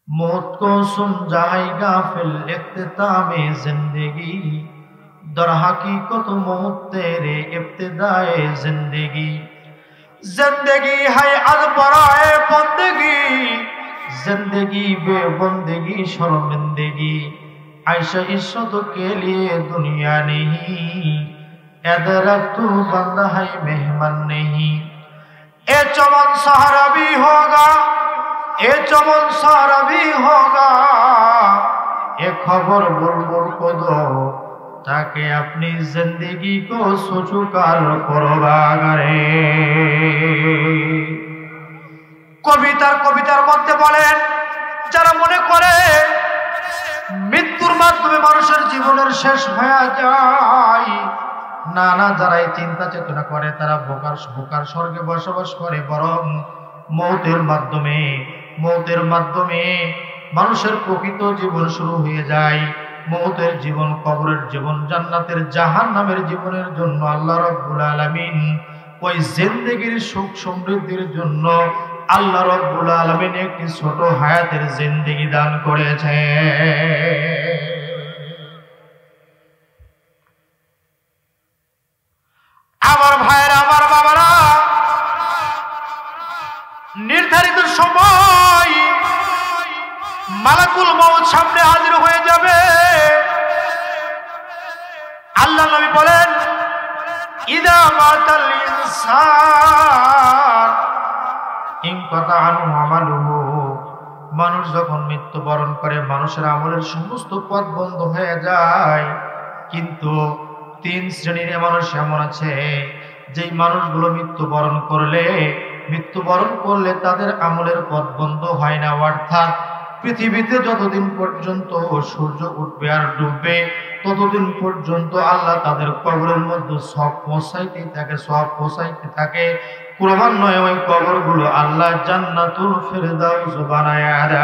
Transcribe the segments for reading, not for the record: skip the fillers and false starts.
मौत को सुन जाएगा फिल इख्तितामे जिंदगी, दर हकीकत मौत तेरे इब्तिदाए जिंदगी। जिंदगी है अज़बराए बंदगी, जिंदगी बेबंदगी शर्मिंदगी। आयशा इश्क़ के लिए दुनिया नहीं, एदरक तू बंदा है मेहमान नहीं। ए चमन सहारा भी होगा, ए चमन सहारा भी होगा, ए खबर बुलबुल को दो ताकि अपनी जिंदगी को सुचुकार করবা করে। কবিতার মধ্যে বলেন, যারা মনে করে মৃত্যুর মাধ্যমে মানুষের জীবনের শেষ হয়ে যায়, না না, যারা এই চিন্তা চেতনা করে তারা বোকার স্বর্গে বসবাস করে। বরং মৌতের মাধ্যমে মানুষের প্রকৃত জীবন শুরু হয়ে যায়। মৌতের জীবন, কবরের জীবন, জান্নাতের জাহান্নামের জীবনের জন্য আল্লাহ রাব্বুল আলামিন ওই জিন্দেগির সুখ সমৃদ্ধির জন্য আল্লাহ রাব্বুল আলামিন একটি ছোট হায়াতের জিন্দেগি দান করেছে। আমার ভাইয়েরা, আমার বাবারা, নির্ধারিত সময় মালাকুল মউত সামনে হাজির হয়ে যাবে। আল্লাহ নবী বলেন, ইদা মাতাল ইনসান ইনকাতা আনহু আমালুহু, মানুষ যখন মৃত্যুবরণ করে মানুষের আমলের সমস্ত পথ বন্ধ হয়ে যায়। কিন্তু 3 শ্রেণীর মানুষ এমন আছে, যেই মানুষগুলো মৃত্যুবরণ করলে তাদের আমলের পথ বন্ধ হয় না। অর্থাৎ পৃথিবীতে যতদিন পর্যন্ত সূর্য উঠবে আর ডুববে ততদিন পর্যন্ত আল্লাহ তাদের কবরের মধ্যে সব পৌঁছাইতে থাকে। ক্রমান্বয়ে ওই কবরগুলো আল্লাহ জান্নাতুল ফিরদাউস বানায়া দেয়।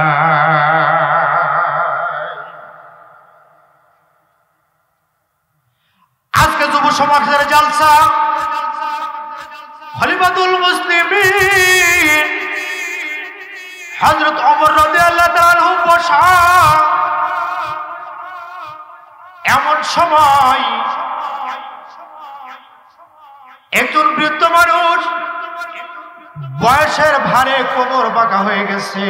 আজকে যুব সমাজের জালসা, খলিফাতুল মুসলিমিন হযরত ওমর রাদিয়াল্লাহু তাআলা বসা এমন সময় একজন বৃদ্ধ মানুষ, বয়সের ভারে কোমর বাঁকা হয়ে গেছে,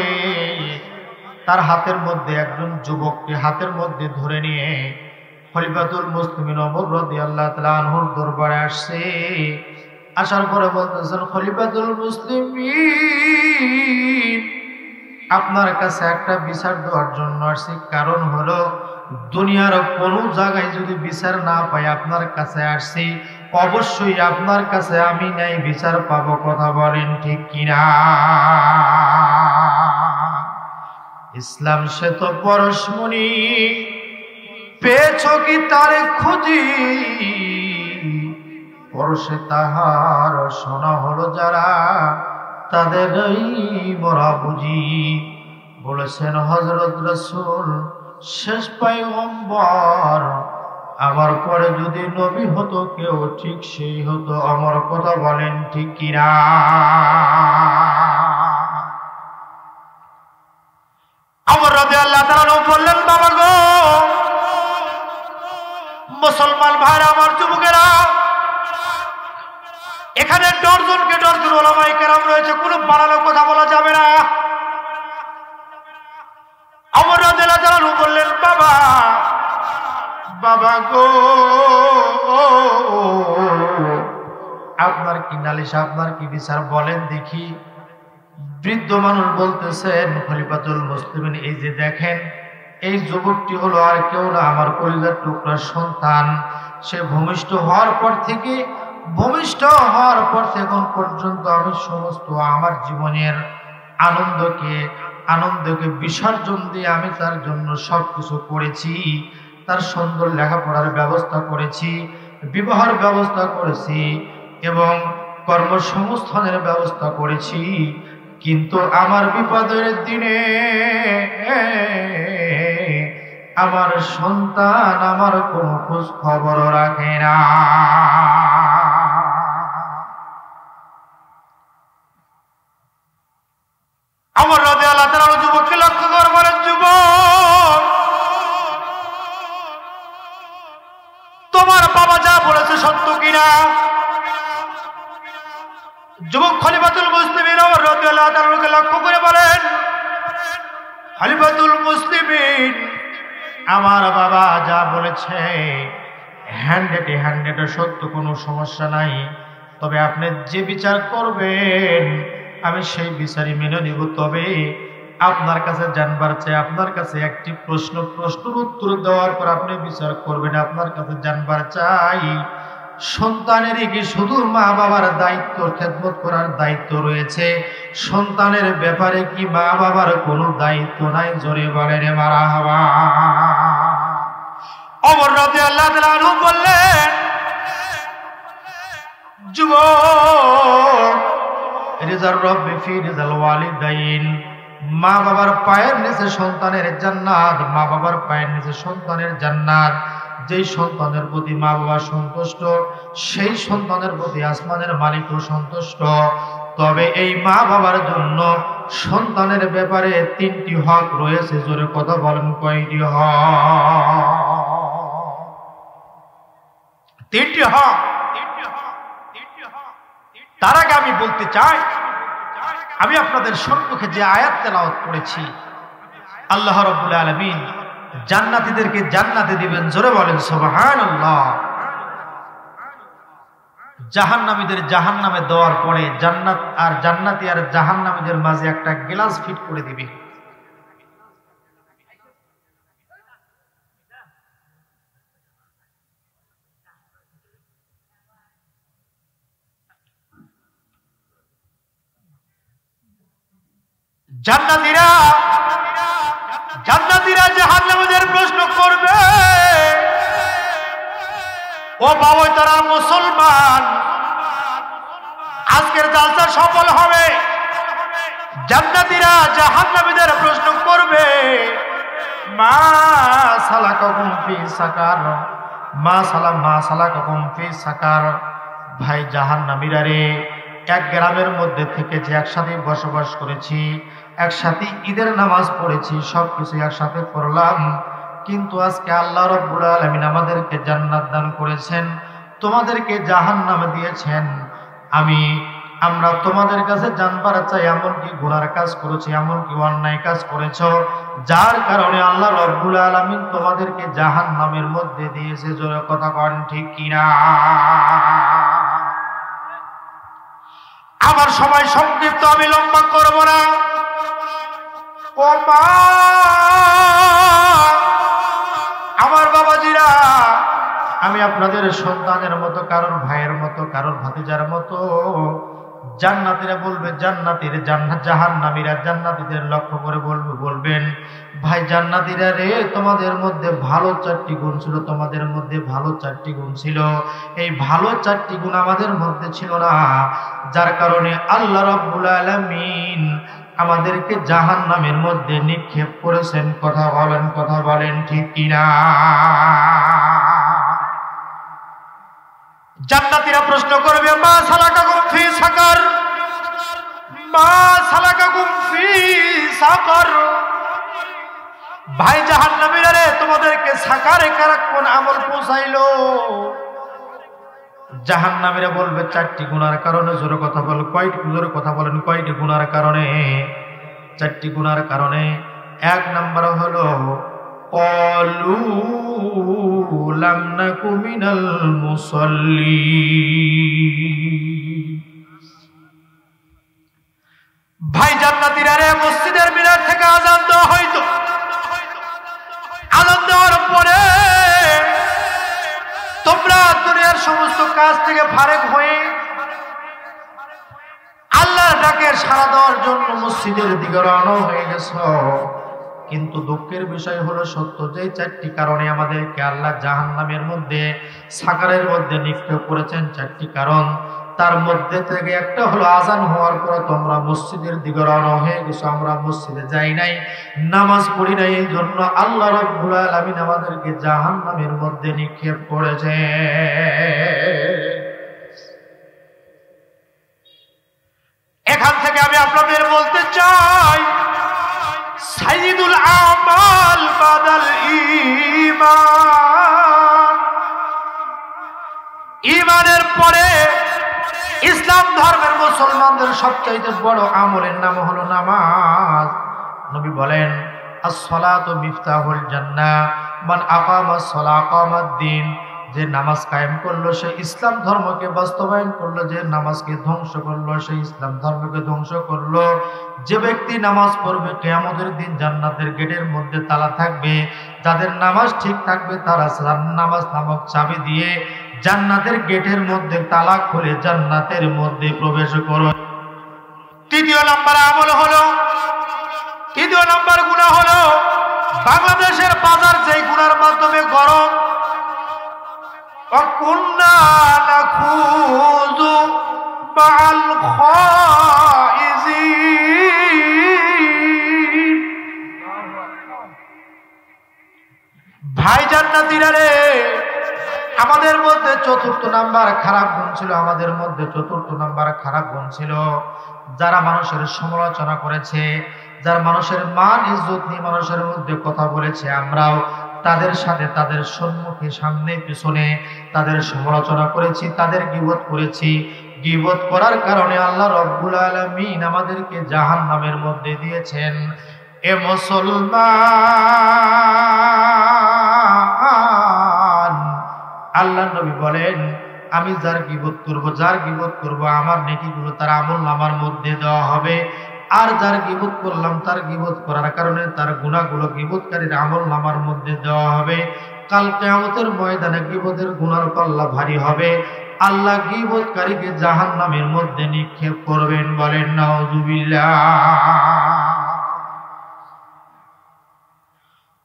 তার হাতের মধ্যে একজন যুবককে হাতের মধ্যে ধরে নিয়ে খলিফাতুল মুসলিমিন ওমর রাদিয়াল্লাহু তাআলা আনহুর দরবারে আসছে। আসার পরে বলতেছেন, খলিফাতুল মুসলিমিন, আপনার কাছে একটা বিচার দেওয়ার জন্য আসছি। কারণ হলো, দুনিয়ার কোনো জায়গায় যদি বিচার না পাই আপনার কাছে আসছি, অবশ্যই আপনার কাছে আমি ন্যায় বিচার পাবো। কথা বলেন ঠিক কিনা? ইসলাম সে তো পরশমণি, পেয়েছ কি তার খুঁজি, পরশে তাহার শোনা হলো যারা, তাদেরই মরা বুঝি। বলেছেন হযরত রাসূল, শেষ পয়গম্বর, আমার পরে যদি নবী হতো কেউ, ঠিক সেই হতো আমার। কথা বলেন ঠিক কিনা? ওমর রাদিয়াল্লাহু তাআলা বললেন, বাবা গো, মুসলমান ভাইরা, আমার যুবকেরা, এখানে ডজনকে ডজন ওলামায়ে কেরাম রয়েছে, কোনো বাড়ানো কথা বলা যাবে না। ওমর রাদিয়াল্লাহু তাআলা বললেন, বাবা গো, আপনার কি নালিশ, আপনার কি বিচার বলেন দেখি। বৃদ্ধ মানুষ বলতেছেন, খলিফাতুল মুসলিমিন, এই যে দেখেন, এই যুবকটি হলো আর কেউ না, আমার কলিজার টুকরার সন্তান। সে ভূমিষ্ঠ হওয়ার পর থেকে এখন পর্যন্ত আমি সমস্ত আমার জীবনের আনন্দকে বিসর্জন দিয়ে আমি তার জন্য সবকিছু করেছি। তার সুন্দর লেখাপড়ার ব্যবস্থা করেছি, বিবাহের ব্যবস্থা করেছি এবং কর্মসংস্থানের ব্যবস্থা করেছি। কিন্তু আমার বিপদের দিনে আমার সন্তান আমার কোনো খোঁজ খবর রাখে না। ওমর রাদিয়াল্লাহু তাআলা যুবককে লক্ষ্য করে সত্য কিনা? যুবক খলিফাতুল মুসলিমিন ওমর রাদিয়াল্লাহু তাআলাকে লক্ষ্য করে বলেন, খলিফাতুল মুসলিমিন, আমার বাবা যা বলেছে 100 সত্য, কোনো সমস্যা নাই। তবে আপনি যে বিচার করবেন আমি সেই বিচারই মেনে নিব। তবে আপনার কাছে জানবার চাই, আপনার কাছে একটি প্রশ্নের উত্তর দেওয়ার পর আপনি বিচার করবেন। আপনার কাছে জানবার চাই, সন্তানেরই কি শুধু মা বাবার দায়িত্ব, খেদমত করার দায়িত্ব রয়েছে? সন্তানের ব্যাপারে কি মা বাবার কোনো দায়িত্ব নাই? জোরে বলেন মারহাবা। ওমর রাদিয়াল্লাহু তাআলা আনহু বললেন, যুবক, রিজার রব্বি ফি রিজাল ওয়ালিদাইন, মা বাবার পায়ের নিচে সন্তানের জান্নাত, মা বাবার পায়ের নিচে সন্তানের জান্নাত। যেই সন্তানের প্রতি মা বাবা সন্তুষ্ট, সেই সন্তানের প্রতি আসমানের মালিকও সন্তুষ্ট। তবে এই মা বাবার জন্য সন্তানের ব্যাপারে 3টি হক রয়েছে। জোরে কথা বলেন, কয়টি হক? 3টি হক। তার আগে আমি বলতে চাই, আমি আপনাদের সম্মুখে যে আয়াত তেলাওয়াত করেছি, আল্লাহ রাব্বুল আলামিন জান্নাতীদেরকে জান্নাতে দিবেন। জোরে বলেন সুবহানাল্লাহ। জাহান্নামীদের জাহান্নামে দেওয়ার পরে জান্নাত আর জান্নাতি আর জাহান্নামীদের মাঝে একটা গ্লাস ফিট করে দিবে। জান্নাতীরা জাহান্নামীদের প্রশ্ন করবে, ও বাবা, তারা মুসলমান, আজকের জালসা সফল হবে। জান্নাতীরা জাহান্নামীদের প্রশ্ন করবে, মা সালাকাকুম ফি সাকার, মা সালাকাকুম ফি সাকার। ভাই জাহান্নামীরা রে, এক গ্রামের মধ্যে থেকেছি, একসাথে বসবাস করেছি, একসাথে ঈদের নামাজ পড়েছি, সবকিছু একসাথে করলাম, কিন্তু আজকে আল্লাহ রাব্বুল আলামিন আমাদেরকে জান্নাত দান করেছেন, তোমাদেরকে জাহান্নাম দিয়েছেন। আমরা তোমাদের কাছে জানবার চাই, এমন কি গুনার কাজ করেছি, এমন কি অন্যায় কাজ করেছ, যার কারণে আল্লাহ রাব্বুল আলামিন তোমাদেরকে জাহান্নামের মধ্যে দিয়েছে? জোরে কথা কন, ঠিক কিনা? আমার সময় সংক্ষিপ্ত, আমি লম্বা করব না। ও মা, আমার বাবাজিরা, আমি আপনাদের সন্তানের মতো, কারণ ভাইয়ের মতো, কারণ ভাতিজার মতো। জান্নাতীরা বলবে, জাহান্নামীরা জান্নাতীদের লক্ষ্য করে বলবেন, ভাই জান্নাতীরা রে, তোমাদের মধ্যে ভালো 4টি গুণ ছিল, তোমাদের মধ্যে ভালো 4টি গুণ ছিল। এই ভালো 4টি গুণ আমাদের মধ্যে ছিল না, যার কারণে আল্লাহ রাব্বুল আলামিন আমাদেরকে জাহান্নামের মধ্যে নিক্ষেপ করেছেন। কথা বলেন, ঠিক কিনা? জান্নাতীরা প্রশ্ন করবে, মা সালাকাকুম ফি সাকার, মা সালাকাকুম ফি সাকার। ভাই জাহান্নামীরা রে, তোমাদেরকে সাকারে কারা কোন আমল পৌঁছাইলো? জাহান্নামীরা বলবে, 4টি গুনার কারণে। জোরে কথা বল, কয়টি? জোরে কথা বলেন, কয়টি গুনার কারণে? 4টি গুনার কারণে। 1 নাম্বার হলো, ক্বালু লাম নাকু মিনাল মুসাল্লিন। ভাই জান্নাতীরা রে, মসজিদের মিনার থেকে আযান দেওয়া হয়তো, আযান দেওয়ার পরে তোমরা দুনিয়ার সমস্ত কাজ থেকে ফারেক হয়ে আল্লাহর ডাকে সাড়া দেওয়ার জন্য মসজিদের দিকে রওনা হয়ে গেছো। কিন্তু দুঃখের বিষয় হলো সত্য, যে 4টি কারণে আমাদেরকে আল্লাহ জাহান্নামের মধ্যে, সাকারের মধ্যে নিক্ষেপ করেছেন। 4টি কারণ, তার মধ্যে থেকে একটা হলো আযান হওয়ার পর তোমরা মসজিদের দিকে রওনা হয়ে গেছো, আমরা মসজিদে যাই নাই, নামাজ পড়ি নাই, এই জন্য আল্লাহ রাব্বুল আলামিন আমাদেরকে জাহান্নামের মধ্যে নিক্ষেপ করেছে। এখান থেকে আমি আপনাদের বলতে চাই, সাইয়্যিদুল আমাল বাদাল ঈমান, ঈমানের পরে ইসলাম ধর্মের মুসলমানদের সবচেয়ে বড় আমলের নাম হলো নামাজ। নবী বলেন আস-সালাতু মিফতাহুল জান্নাহ, মান আকামাস সালাহ আকামাদ-দ্বীন। যে নামাজ কায়েম করলো সে ইসলাম ধর্মকে বাস্তবায়ন করলো, যে নামাজকে ধ্বংস করলো সে ইসলাম ধর্মকে ধ্বংস করলো। যে ব্যক্তি নামাজ পড়বে কিয়ামতের দিন জান্নাতের গেটের মধ্যে তালা থাকবে। যাদের নামাজ ঠিক থাকবে তারা নামাজ নামক চাবি দিয়ে জান্নাতের গেটের মধ্যে তালা খুলে জান্নাতের মধ্যে প্রবেশ করো। তৃতীয় নাম্বার আমল হলো, তৃতীয় নাম্বার গুনাহ হলো বাংলাদেশের বাজার যেই গুনার মাধ্যমে গরম। وَكُنَّا نَخُوضُ مَعَ الْخَائِضِينَ। ভাই জান্নাতীরা রে, আমাদের মধ্যে চতুর্থ নাম্বার খারাপ গুণ ছিল, আমাদের মধ্যে চতুর্থ নাম্বার খারাপ গুণ ছিল যারা মানুষের সমালোচনা করেছে, যারা মানুষের মান ইজ্জত নিয়ে মানুষের মধ্যে কথা বলেছে। আমরাও তাদের সাথে তাদের সম্মুখে সামনে পিছনে তাদের সমালোচনা করেছি, তাদের গীবত করেছি। গীবত করার কারণে আল্লাহ রব্বুল আলামিন আমাদেরকে জাহান্নামের মধ্যে দিয়েছেন। এ মুসলমান, আল্লাহর নবী বলেন আমি যার গীবত করব আমার নেকিগুলো তার আমলনামার মধ্যে দেওয়া হবে, আর যার গীবত করলাম তার গীবত করার কারণে তার গুনাহগুলো গীবতকারীর আমলনামার মধ্যে দেওয়া হবে। কাল কিয়ামতের ময়দানে গীবতের গুনার পাল্লা ভারী হবে, আল্লাহ গীবতকারীকে জাহান্নামের মধ্যে নিক্ষেপ করবেন। বলেন নাউযুবিল্লাহ।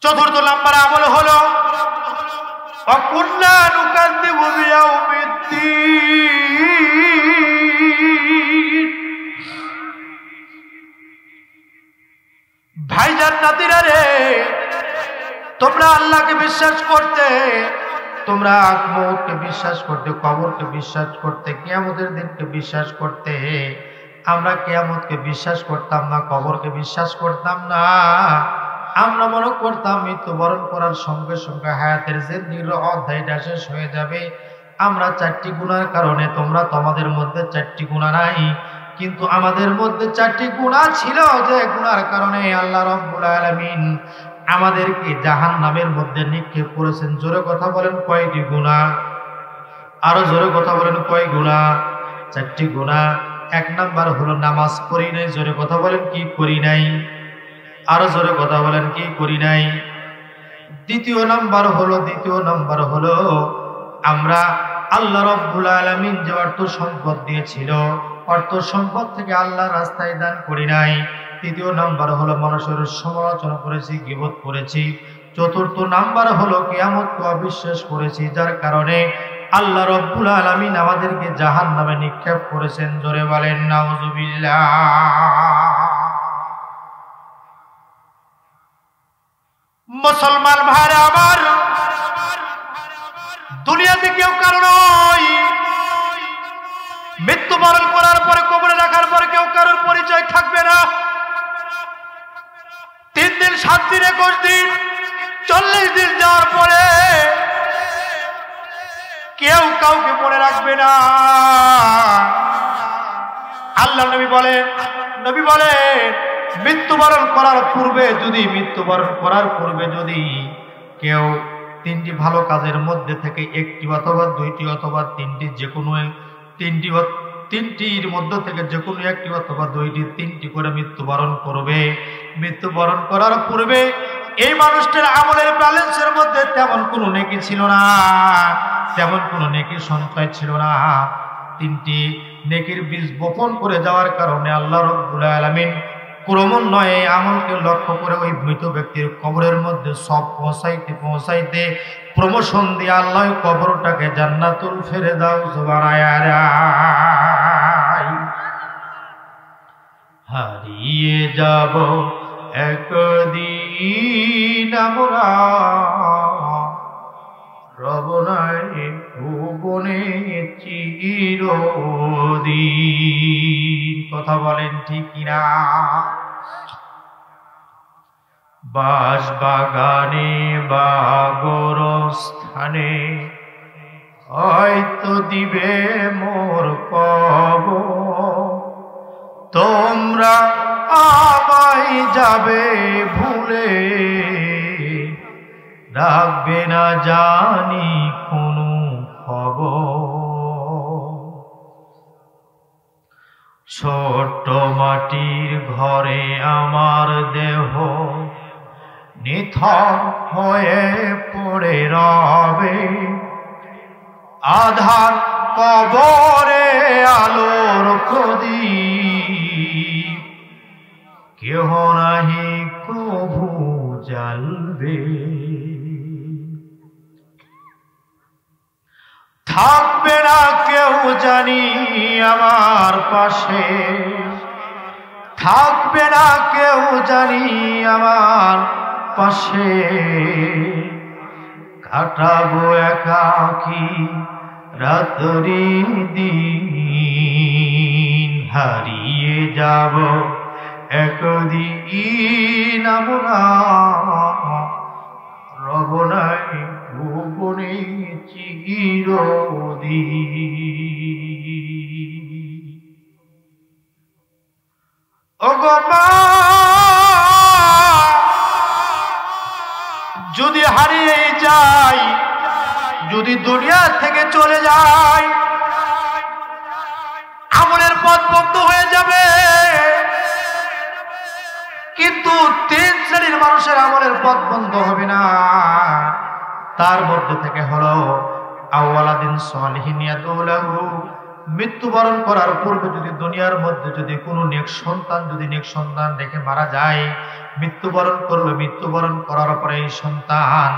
চতুর্থ নাম্বার আমল হলো وَكُنَّا نُكَذِّبُ بِيَوْمِ الدِّينِ। ভাই জান্নাতীরা রে, তোমরা আল্লাহকে বিশ্বাস করতে, তোমরা মওতকে বিশ্বাস করতে, কবরকে বিশ্বাস করতে, কিয়ামতের দিনকে বিশ্বাস করতে। আমরা কিয়ামতকে বিশ্বাস করতাম না, কবরকে বিশ্বাস করতাম না। আমরা মনে করতাম মৃত্যুবরণ করার সঙ্গে সঙ্গে হায়াতের জিন্দেগির অধ্যায়টা শেষ হয়ে যাবে। আমরা চারটি গুনার কারণে, তোমরা তোমাদের মধ্যে চারটি গুনাহ নাই, কিন্তু আমাদের মধ্যে চারটি গুনাহ ছিল, যে গুনার কারণে আল্লাহ রাব্বুল আলামিন আমাদেরকে জাহান্নামের মধ্যে নিক্ষেপ করেছেন। জোরে কথা বলেন কয়টি গুনাহ? আরো জোরে কথা বলেন কয় গুনাহ? চারটি গুনাহ। এক নাম্বার হলো নামাজ পড়ি নাই। জোরে কথা বলেন কি করি নাই? আরো জোরে কথা বলেন কি করি নাই? দ্বিতীয় নাম্বার হলো আমরা আল্লাহ রাব্বুল আলামিন যে অর্থ সম্পদ দিয়েছিল, অর্থ সম্পদ থেকে আল্লাহর রাস্তায় দান করি নাই। তৃতীয় নাম্বার হলো মানুষের সমালোচনা করেছি, গীবত করেছি। চতুর্থ নাম্বার হলো কিয়ামতকে অবিশ্বাস করেছি, যার কারণে আল্লাহ রাব্বুল আলামিন আমাদেরকে জাহান্নামে নিক্ষেপ করেছেন। জোরে বলেন নাউযুবিল্লাহ। মুসলমান ভাইরা আমার, দুনিয়াতে কেউ কারো নয়। মৃত্যুবরণ করার পরে, কবরে রাখার পরে কেউ কারোর পরিচয় থাকবে না। 3 দিন 7 দিন 21 দিন 40 দিন যাওয়ার পরে কেউ কাউকে মনে রাখবে না। আল্লাহ নবী বলে মৃত্যুবরণ করার পূর্বে যদি কেউ 3টি ভালো কাজের মধ্যে থেকে 1টি অথবা 2টি অথবা 3টি, যে কোনো 3টির মধ্যে থেকে যে কোনো 1টি অথবা 2টি, 3টি করে মৃত্যুবরণ করবে। মৃত্যুবরণ করার পূর্বে এই মানুষটার আমলের ব্যালেন্সের মধ্যে তেমন কোনো নেকি ছিল না, তেমন কোনো নেকির সঞ্চয় ছিল না। 3টি নেকির বীজ বপন করে যাওয়ার কারণে আল্লাহ রাব্বুল আলামিন ক্রমান্বয়ে আমলকে লক্ষ্য করে ওই মৃত ব্যক্তির কবরের মধ্যে সব পৌঁছাইতে প্রমোশন দিয়ে আল্লাহ কবরটাকে জান্নাতুল ফেরদাউস বানায়া দেয়। হারিয়ে যাব একদিন আমরা রবনায় ভুবনে চিরদিন। কথা বলেন ঠিক কিনা? বাস বাগানে বা গোরস্থানে হয়তো দিবে মোর কবর, তোমরা আমায় যাবে ভুলে, রাখবে না জানি কোনো খবর। ছোট্ট মাটির ঘরে আমার দেহ নিথর হয়ে পড়ে রবে, আধার কবরে আলোর প্রদীপ কেহ নাহি কভু জ্বালবে। থাকবে না কেউ জানি আমার পাশে, থাকবে না কেউ জানি আমার পাশে, কাটাবো একাকী রাত্রি দিন, হারিয়ে যাব একদিন আমরা, রব নাই ভুবনে চিরদিন। ওগো মা, যদি হারিয়ে যাই, যদি দুনিয়া থেকে চলে যায়, আমলের পথ বন্ধ হয়ে যাবে। কিন্তু 3 শ্রেণীর মানুষের আমলের পথ বন্ধ হবে না। তার মধ্যে থেকে হলো আওয়ালাদিন সালিহিন ইয়াদুলাহু, মৃত্যুবরণ করার পূর্বে যদি দুনিয়ার মধ্যে যদি কোনো নেক সন্তান রেখে মারা যায়, মৃত্যুবরণ করবে, মৃত্যুবরণ করার পরে এই সন্তান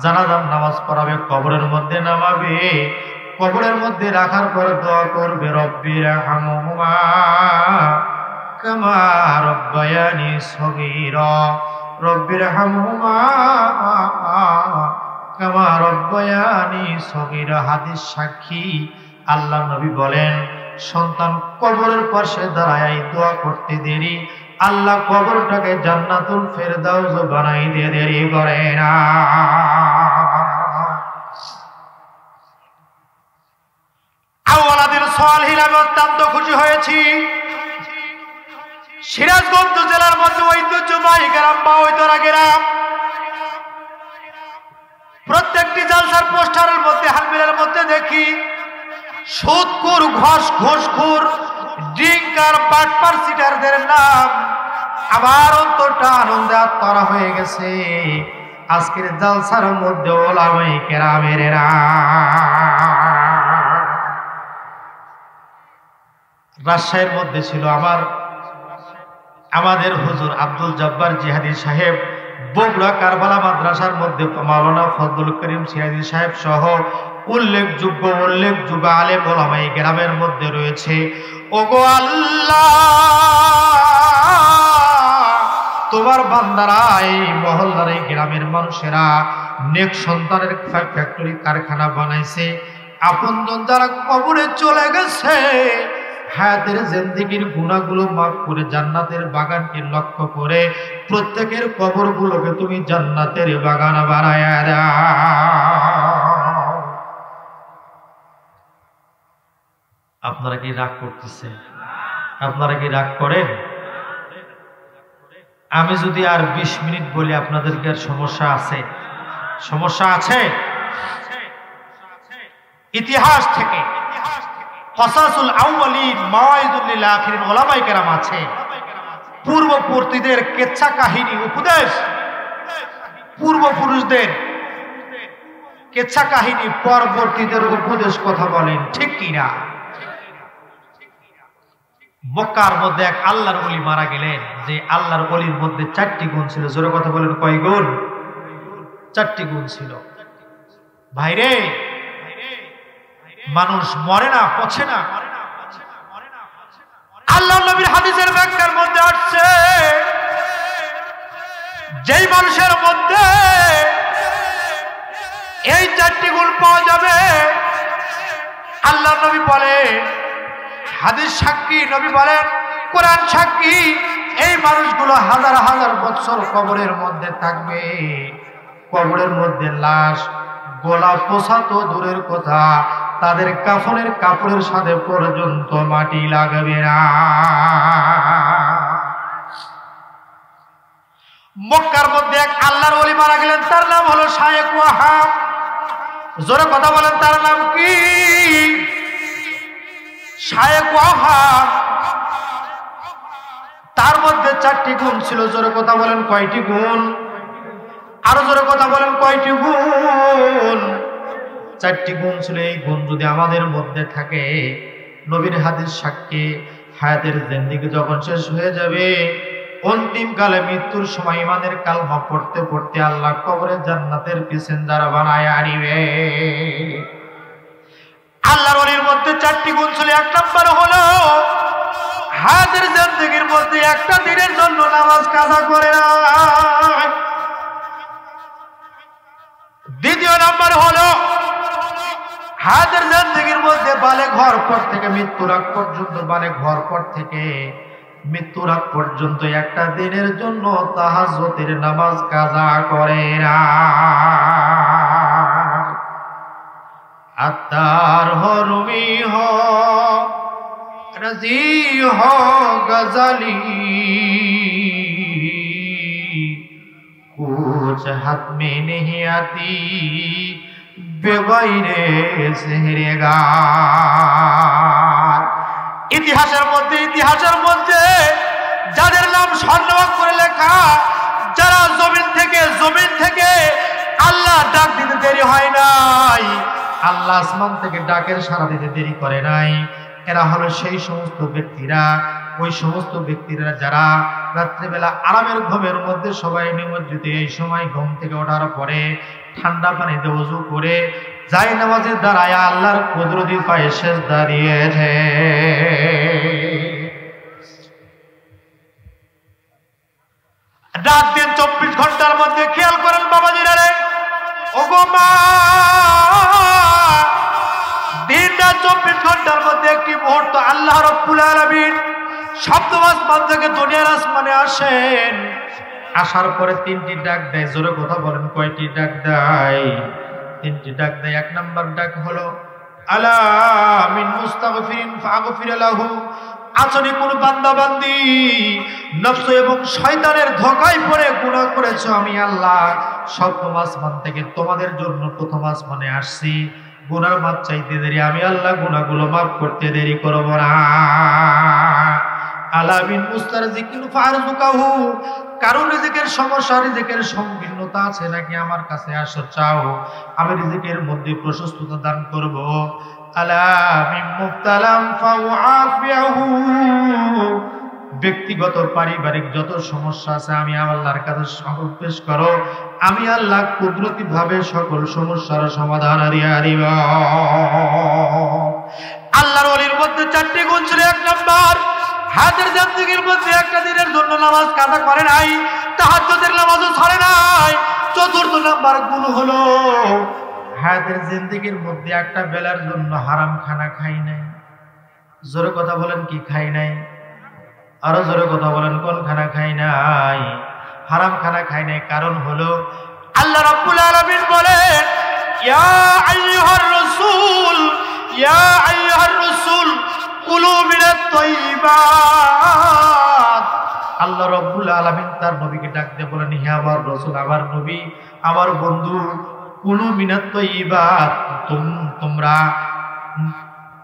জানাজার নামাজ পড়াবে, কবরের মধ্যে নামাবে, কবরের মধ্যে রাখার পরে দোয়া করবে, রব্বির হামহুমা কামা রব্বায়ানি সগীরা, রব্বির হামহুমা কামা রব্বায়ানি সগীরা। হাদিস সাক্ষী, আল্লাহ নবী বলেন, সন্তান কবরের পাশে দাঁড়ায় দোয়া করতে দেরি, আল্লাহ কবরটাকে জান্নাতুল ফেরদাউস বানাই দিয়ে দেরি করে না। আওয়ালাদিন সালিহিন, আমি অত্যন্ত খুশি হয়েছি। সিরাজগঞ্জ জেলার মধ্যে ঐতিহ্যবাহী গ্রাম বাউইতরা গ্রাম, প্রত্যেকটি জালসার পোস্টারের মধ্যে, হালমিলের মধ্যে দেখি সুদখোর, ঘোষখোর, ড্রিঙ্কার, বাটপার, সিটারদের নাম। আমার অন্তরটা আনন্দে আত্মহারা হয়ে গেছে। আজকের জালসার মধ্যে ওলামায়ে কেরামের রাজশাহীর মধ্যে ছিল আমাদের হুজুর আব্দুল জব্বার জিহাদি সাহেব, বগুড়া কারবালা মাদ্রাসার মধ্যে মাওলানা ফজলুল করিম সিরাজি সাহেব সহ উল্লেখযোগ্য আলেম ওলামায়ে কেরামের মধ্যে রয়েছে। ওগো আল্লাহ, তোমার বান্দারা, এই মহল্লার, এই গ্রামের মানুষেরা নেক সন্তানের ফ্যাক্টরি, কারখানা বানাইছে। আপনজন যারা কবরে চলে গেছে, হায়াতের জিন্দেগির গুনাহগুলো মাফ করে জান্নাতের বাগানকে লক্ষ্য করে প্রত্যেকের কবরগুলোকে তুমি জান্নাতের বাগান বানায়া দাও। আপনারা কি রাগ করতেছেন? আপনারা কি রাগ করেন? আমি যদি আর 20 মিনিট বলি আপনাদেরকে আর সমস্যা আছে? সমস্যা আছে? ইতিহাস থেকে কসাসুল আউয়ালিন, মাওয়াইদুল লিল আখিরিন ওলামায়ে কেরাম আছে। পূর্ববর্তীদের কেচ্ছা কাহিনী, উপদেশ, পূর্বপুরুষদের কেচ্ছা কাহিনী, পরবর্তীদের উপদেশ কথা বলেন, ঠিক কিনা? মক্কার মধ্যে এক আল্লাহর ওলি মারা গেলেন, যে আল্লাহর ওলির মধ্যে 4টি গুণ ছিল। জোরে কথা বলেন, কয় গুণ? 4টি গুণ ছিল। ভাইরে, মানুষ মরে না, পচে না। আল্লাহর নবীর হাদিসের ব্যাখ্যার মধ্যে আসছে, যেই মানুষের মধ্যে এই 4টি গুণ পাওয়া যাবে, আল্লাহর নবী বলে, হাদিস সাক্ষী, নবী বলেন, কোরআন সাক্ষী, এই মানুষগুলো হাজার হাজার বছর কবরের মধ্যে থাকবে। কবরের মধ্যে লাশ গলা পোছা তো দূরের কথা, তাদের কাফনের কাপড়ের সাথে পর্যন্ত মাটি লাগবে না। মক্কার মধ্যে এক আল্লাহর ওলি মারা গেলেন, তার নাম হলো শায়েখ ওয়াহাব। জোরে কথা বলেন, তার নাম কি? শায়েখ ওয়াহাব। তার মধ্যে 4টি গুণ ছিল। জোরে কথা বলেন, কয়টি গুণ? আরো জোরে কথা বলেন, কয়টি গুণ? 4টি গুণ ছিল। এই গুণ যদি আমাদের মধ্যে থাকে, নবীর হাদিস সাক্ষী হায়াতের জিন্দেগি যখন শেষ হয়ে যাবে, অন্তিম কালে মৃত্যুর সময় ইমানের কালমা পড়তে পড়তে আল্লাহ কবরে জান্নাতের প্যাসেঞ্জার বানায় আনিবে। আল্লাহর ওলির মধ্যে 4টি গুণ ছিল। 1 নম্বর হলো হায়াতের জিন্দেগির মধ্যে একটা দিনের জন্য নামাজ কাজা করে না। 2 নম্বর হলো হায়াতের জিন্দেগির মধ্যে বালেগ হওয়ার পর থেকে মৃত্যুর আগ পর্যন্ত, বালেগ হওয়ার পর থেকে মৃত্যুর আগ পর্যন্ত একটা দিনের জন্য তাহাজ্জুদের নামাজ কাজা করে না। আত্তার হো রুমি হো রাজি হো গজালি, কুছ হাত মে নেহি আতি বেগাইরে সেহরেগার। ইতিহাসের মধ্যে যাদের নাম স্বর্ণাক্ষরে লেখা, যারা জমিন থেকে আল্লাহ ডাক দিতে দেরি হয় নাই, আল্লাহ আসমান থেকে ডাকের সাড়া দিতে দেরি করে নাই, এরা হলো সেই সমস্ত ব্যক্তিরা, ওই সমস্ত ব্যক্তিরা যারা রাত্রিবেলা আরামের ঘুমের মধ্যে সবাই নিমজ্জিত। এই সময় ঘুম থেকে ওঠার পরে ঠান্ডা পানিতে ওযু করে যায় নামাজে দাঁড়ায় আল্লাহর কুদরতি পায়ে সেজদা দিয়েছে। রাত দিন 24 ঘন্টার মধ্যে খেয়াল করেন বাবাজিরা রে, ওগো মা, দিন রাত 24 ঘন্টার মধ্যে একটি মুহূর্ত আল্লাহ রাব্বুল আলামিন সপ্তম আসমান থেকে দুনিয়ার আসমানে আসেন। আসার পরে 3টি ডাক দেয়। জোরে কথা বলেন, কয়টি ডাক দেয়? 3টি ডাক দেয়। 1 নম্বর ডাক হলো আলা মিন মুস্তাগফিরিন ফাগফির লাহু। আসলে কোন বান্দা বান্দি নফস এবং শয়তানের ধোঁকায় পড়ে গুনাহ করেছো, আমি আল্লাহ সপ্তম আসমান থেকে তোমাদের জন্য প্রথম আসমানে আসছি। গুনার মাপ চাইতে দেরি, আমি আল্লাহ গুনাহগুলো মাফ করতে দেরি করব না। আলা মিন মুস্তারজিকিন ফারজুকাহু। কারণ রিজিকের সমস্যা, রিজিকের সংকীর্ণতা আছে নাকি, আমার কাছে আসো, চাও, আমি রিজিকের মধ্যে প্রশস্ততা দান করব। আলা মিন মুবতালাম ফাউআফিহু। ব্যক্তিগত পারিবারিক যত সমস্যা আছে আমি আল্লাহর কাছে পেশ করো, আমি আল্লাহ কুদরতি ভাবে সকল সমস্যার সমাধান দিয়া দিব। আল্লাহর ওলির মধ্যে 4টি গুণ ছিল। 1 নম্বর হায়াতের জিন্দেগির মধ্যে একটা দিনের জন্য নামাজ কাজা করে নাই, তাহাজ্জুদের নামাজও ছাড়ে নাই। 4র্থ নম্বর গুণ হলো হায়াতের জিন্দেগির মধ্যে একটা বেলার জন্য হারাম খানা খাই নাই। জোরে কথা বলেন, কি খাই নাই? আরো জোরে কথা বলেন, কোন খানা খাই নাই? হারাম খানা খাই নাই। কারণ হলো আল্লাহ রাব্বুল আলামিন বলেন, ইয়া আইয়ুহার রাসূল, ইয়া আইয়ুহার রাসূল কুলু মিনাত তাইয়্যিবাত। আল্লাহ রাব্বুল আলামিন তার নবীকে ডাক দিয়ে বলেন, হে আমার রাসূল, আমার নবী, আমার বন্ধু, কুলু মিনাত তাইয়্যিবাত,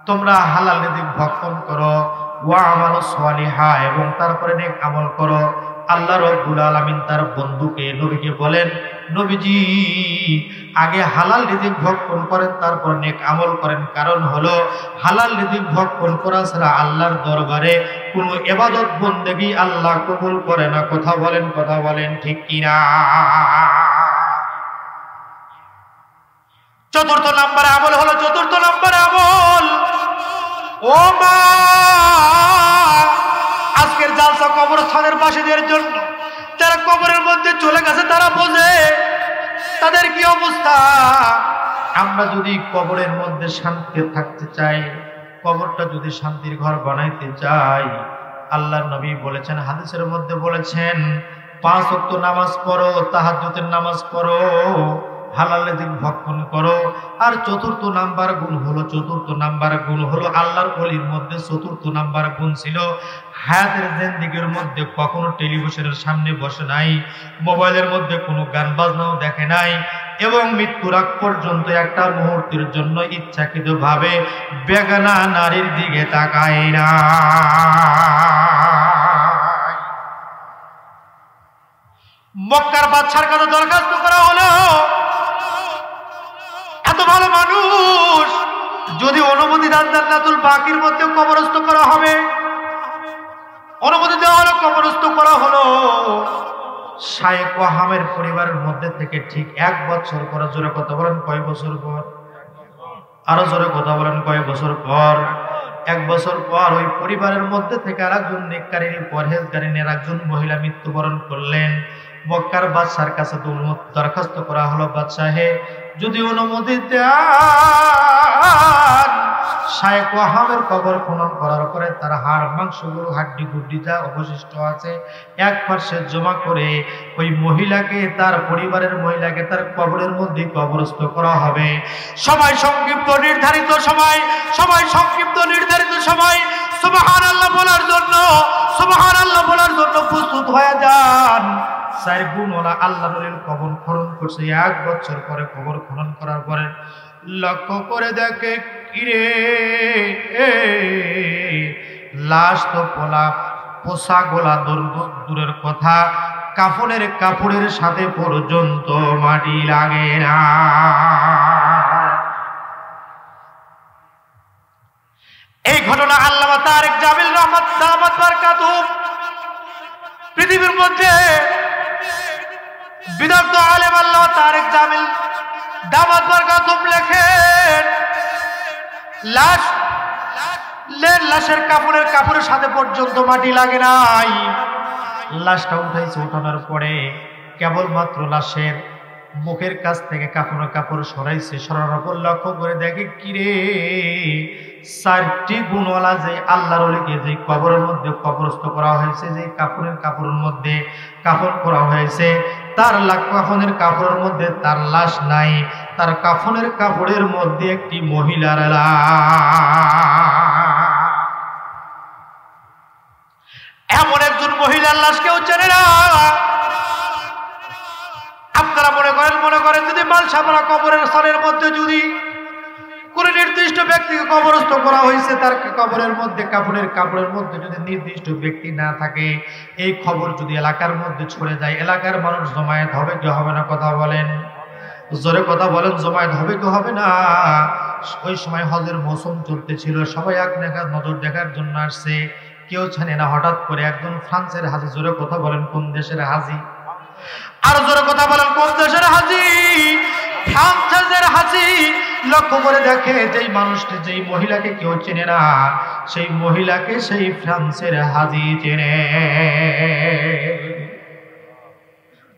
তোমরা হালাল রিজিক ভক্ষণ করো, ওয়া আমালুস সালিহা, এবং তারপরে নেক আমল করো। আল্লাহ রাব্বুল আলামিন তার বন্ধুকে, নবীকে বলেন, নবীজি আগে হালাল রিজিক ভক্ষণ করেন, তারপর নেক আমল করেন। কারণ হলো হালাল রিজিক ভক্ষণ করা ছাড়া আল্লাহর দরবারে কোনো ইবাদত বন্দেগী আল্লাহ কবুল করে না। কথা বলেন ঠিক কিনা? 4র্থ নাম্বার আমল হলো, 4র্থ নাম্বার আমল, ও মা, আজকের জালসা কবরস্থানের বাসীদের জন্য। যারা কবরের মধ্যে চলে গেছে তারা বোঝে তাদের কি অবস্থা। আমরা যদি কবরের মধ্যে শান্তি থাকতে চাই, কবরটা যদি শান্তির ঘর বানাইতে চাই, আল্লাহর নবী বলেছেন, হাদিসের মধ্যে বলেছেন, 5 ওয়াক্ত নামাজ পড়ো, তাহাজ্জুদের নামাজ পড়ো, হালাল রিজিক ভক্ষণ করো। আর চতুর্থ নাম্বার গুণ হলো আল্লাহর ওলির মধ্যে চতুর্থ নাম্বার গুণ ছিল হায়াতের জিন্দেগির মধ্যে কখনো টেলিভিশনের সামনে বসে নাই, মোবাইলের মধ্যে কোনো গান বাজনাও দেখে নাই, এবং মৃত্যুর আগ পর্যন্ত একটা মুহূর্তের জন্য ইচ্ছাকৃতভাবে বেগানা নারীর দিকে তাকায় না। মক্কার বাদশার কাছে দরখাস্ত করা হলো, এত ভালো মানুষ যদি অনুমতি দেন জান্নাতুল বাকির মধ্যে কবরস্থ করা হবে। অনুমতি দেওয়া হলো, কবরস্থ করা হলো। শায়েখ ওয়াহামের পরিবারের মধ্যে থেকে ঠিক 1 বছর পর, জোরে কথা বলেন কয় বছর পর? আরো জোরে কথা বলেন কয় বছর পর? 1 বছর পর ওই পরিবারের মধ্যে থেকে আরেকজন নেককারিনী পরহেজগারিনীর একজন মহিলা মৃত্যুবরণ করলেন। মক্কার বাদশার কাছে দরখাস্ত করা হলো, বাদশাহে যদি অনুমতি দেন শায়েখ ওয়াহাবের কবর খনন করার পরে তার হাড় মাংসগুলো হাড্ডি গুড্ডি যা অবশিষ্ট আছে এক পাশে জমা করে ওই মহিলাকে, তার পরিবারের মহিলাকে তার কবরের মধ্যে কবরস্থ করা হবে। সবাই সংক্ষিপ্ত নির্ধারিত সময় সুবহানাল্লাহ বলার জন্য প্রস্তুত হয়ে যান। 4 গুণওয়ালা আল্লাহর ওলির কবর খনন করছে। 1 বছর পরে কবর খনন করার পরে লক্ষ্য করে দেখে, কিরে লাশ তো পোশাক গোলা দূরের কথা, কাপড়ের সাথে পর্যন্ত মাটি লাগে না। এই ঘটনা আল্লামা তারেক জামিল রহমাত দামাত বারকাতুহু পৃথিবীর মধ্যে বিদগ্ধ আলেম আল্লামা তারেক জামিল দামাত বারকাতুহু লেখেন, লাশের কাপড়ের সাথে পর্যন্ত মাটি লাগে নাই। লাশটা উঠানোর পরে কেবলমাত্র লাশের মুখের কাছ থেকে কাপড় সরানোর পর লক্ষ্য করে দেখে, কিরে 4টি গুণওয়ালা যে আল্লাহর ওলিকে যে কবরের মধ্যে কবরস্থ করা হয়েছে, যে কাপড়ের মধ্যে কাফন করা হয়েছে, তার কাফনের কাপড়ের মধ্যে তার লাশ নাই, তার কাফনের কাপড়ের মধ্যে একটি মহিলার এমন একজন মহিলার লাশ কেউ চেনে না। আপনারা মনে করেন যদি মালসাপাড়া কবরের স্থলের মধ্যে যদি কোন নির্দিষ্ট ব্যক্তিকে কবরস্থ করা হয়েছে, তার কবরের মধ্যে কাপড়ের মধ্যে যদি নির্দিষ্ট ব্যক্তি না থাকে, এই খবর যদি এলাকার মধ্যে ছড়ে যায়, এলাকার মানুষ জমায়েত হবে কি হবে না? কথা বলেন, জোরে কথা বলেন, জমায়েত হবে কি হবে না? ওই সময় হজের মৌসুম চলতেছিল, সবাই এক নজর দেখার জন্য আসছে, কেউ জানে না। হঠাৎ করে একজন ফ্রান্সের হাজি, জোরে কথা বলেন কোন দেশের হাজি? আর জোরে কথা বলেন কোন দেশের হাজি? ফ্রান্সের হাজি লক্ষ্য করে দেখে যেই মানুষটি, যেই মহিলাকে কেউ চেনে না, সেই মহিলাকে সেই ফ্রান্সের হাজি চেনে।